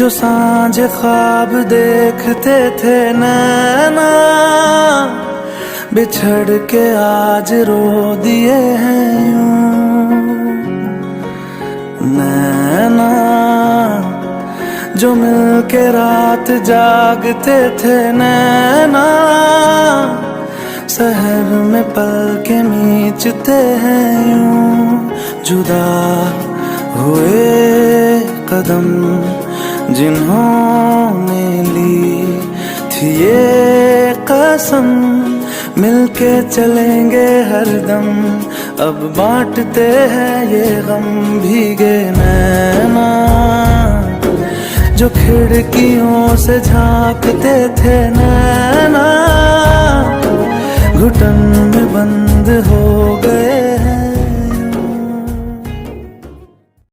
जो सांझ ख्वाब देखते थे नैना, बिछड़ के आज रो दिए हैं यूं नैना। जो मिल के रात जागते थे नैना, शहर में पल के मीचते हैं यूं। जुदा हुए कदम जिन्होंने ली थी ये कसम, मिलके चलेंगे हरदम, अब बांटते हैं ये गम। भीगे नैना जो खिड़कियों से झांकते थे नैना, घुटन में बंद हो